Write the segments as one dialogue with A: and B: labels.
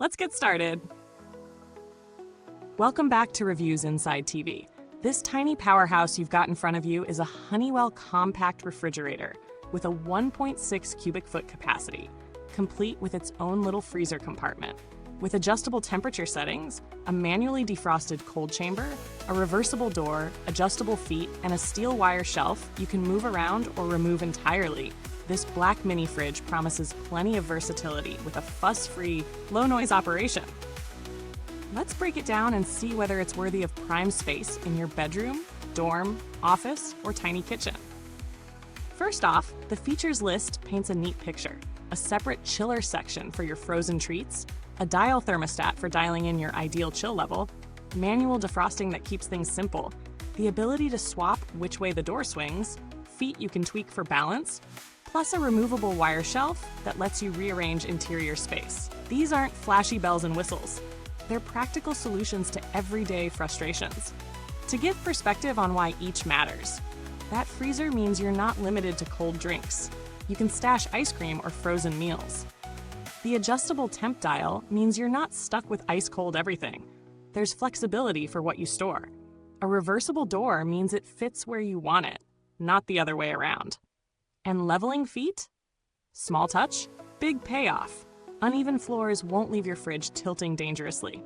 A: Let's get started. Welcome back to Reviewsinsidetv. This tiny powerhouse you've got in front of you is a Honeywell Compact Refrigerator with a 1.6 cubic foot capacity, complete with its own little freezer compartment. With adjustable temperature settings, a manually defrosted cold chamber, a reversible door, adjustable feet, and a steel wire shelf you can move around or remove entirely, this black mini fridge promises plenty of versatility with a fuss-free, low-noise operation. Let's break it down and see whether it's worthy of prime space in your bedroom, dorm, office, or tiny kitchen. First off, the features list paints a neat picture. A separate chiller section for your frozen treats, a dial thermostat for dialing in your ideal chill level, manual defrosting that keeps things simple, the ability to swap which way the door swings, feet you can tweak for balance, plus a removable wire shelf that lets you rearrange interior space. These aren't flashy bells and whistles. They're practical solutions to everyday frustrations. To give perspective on why each matters, that freezer means you're not limited to cold drinks. You can stash ice cream or frozen meals. The adjustable temp dial means you're not stuck with ice-cold everything. There's flexibility for what you store. A reversible door means it fits where you want it, not the other way around. And leveling feet? Small touch, big payoff. Uneven floors won't leave your fridge tilting dangerously.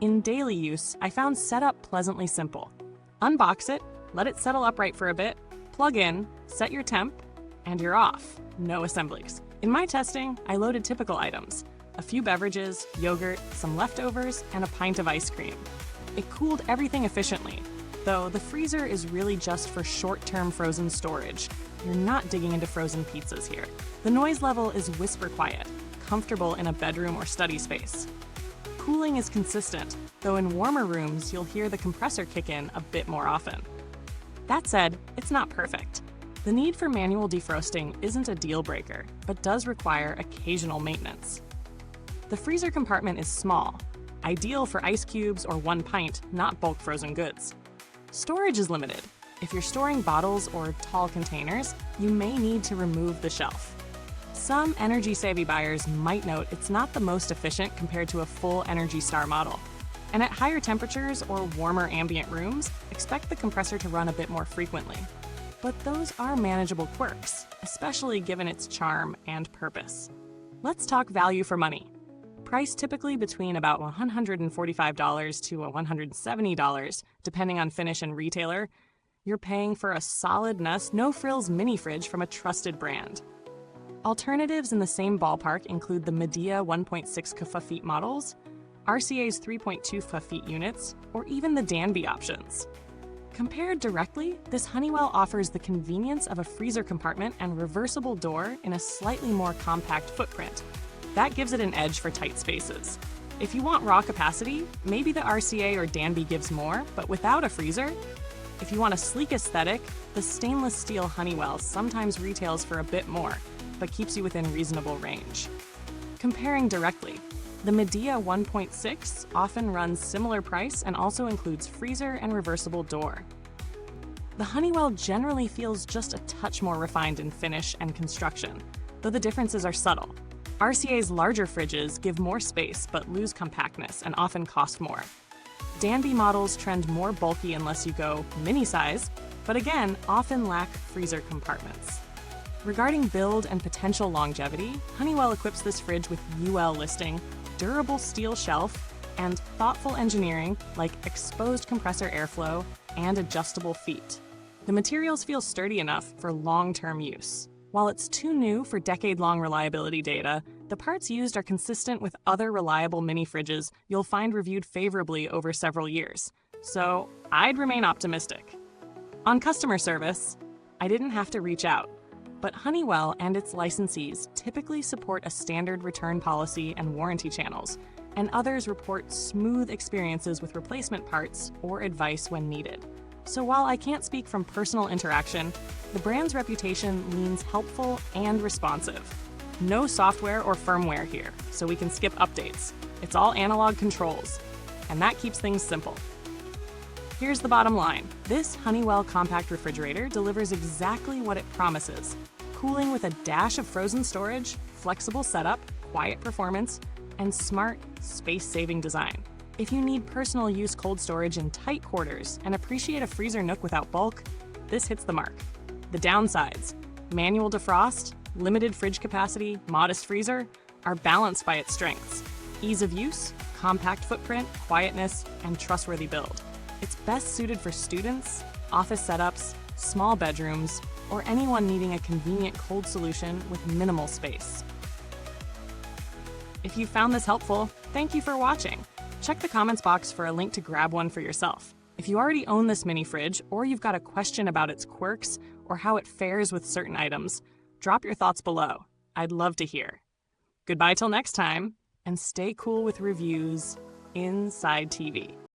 A: In daily use, I found setup pleasantly simple. Unbox it, let it settle upright for a bit, plug in, set your temp, and you're off. No assemblies. In my testing, I loaded typical items: a few beverages, yogurt, some leftovers, and a pint of ice cream. It cooled everything efficiently, though the freezer is really just for short-term frozen storage. You're not digging into frozen pizzas here. The noise level is whisper quiet, comfortable in a bedroom or study space. Cooling is consistent, though in warmer rooms you'll hear the compressor kick in a bit more often. That said, it's not perfect. The need for manual defrosting isn't a deal breaker, but does require occasional maintenance. The freezer compartment is small, ideal for ice cubes or 1 pint, not bulk frozen goods. Storage is limited. If you're storing bottles or tall containers, you may need to remove the shelf. Some energy-savvy buyers might note it's not the most efficient compared to a full Energy Star model. And at higher temperatures or warmer ambient rooms, expect the compressor to run a bit more frequently. But those are manageable quirks, especially given its charm and purpose. Let's talk value for money. Priced typically between about $145 to $170, depending on finish and retailer, you're paying for a solid no-frills mini fridge from a trusted brand. Alternatives in the same ballpark include the Medea 1.6 kFft models, RCA's 3.2 kFft units, or even the Danby options. Compared directly, this Honeywell offers the convenience of a freezer compartment and reversible door in a slightly more compact footprint. That gives it an edge for tight spaces. If you want raw capacity, maybe the RCA or Danby gives more, but without a freezer. If you want a sleek aesthetic, the stainless steel Honeywell sometimes retails for a bit more, but keeps you within reasonable range. Comparing directly, the Medea 1.6 often runs similar price and also includes freezer and reversible door. The Honeywell generally feels just a touch more refined in finish and construction, though the differences are subtle. RCA's larger fridges give more space but lose compactness and often cost more. Danby models trend more bulky unless you go mini size, but again, often lack freezer compartments. Regarding build and potential longevity, Honeywell equips this fridge with UL listing, durable steel shelf, and thoughtful engineering like exposed compressor airflow and adjustable feet. The materials feel sturdy enough for long-term use. While it's too new for decade-long reliability data, the parts used are consistent with other reliable mini fridges you'll find reviewed favorably over several years. So I'd remain optimistic. On customer service, I didn't have to reach out. But Honeywell and its licensees typically support a standard return policy and warranty channels, and others report smooth experiences with replacement parts or advice when needed. So while I can't speak from personal interaction, the brand's reputation leans helpful and responsive. No software or firmware here, so we can skip updates. It's all analog controls, and that keeps things simple. Here's the bottom line. This Honeywell Compact Refrigerator delivers exactly what it promises. Cooling with a dash of frozen storage, flexible setup, quiet performance, and smart, space-saving design. If you need personal use cold storage in tight quarters and appreciate a freezer nook without bulk, this hits the mark. The downsides, manual defrost, limited fridge capacity, modest freezer, are balanced by its strengths. Ease of use, compact footprint, quietness, and trustworthy build. It's best suited for students, office setups, small bedrooms, or anyone needing a convenient cold solution with minimal space. If you found this helpful, thank you for watching. Check the comments box for a link to grab one for yourself. If you already own this mini fridge, or you've got a question about its quirks or how it fares with certain items, drop your thoughts below. I'd love to hear. Goodbye till next time, and stay cool with reviews inside TV.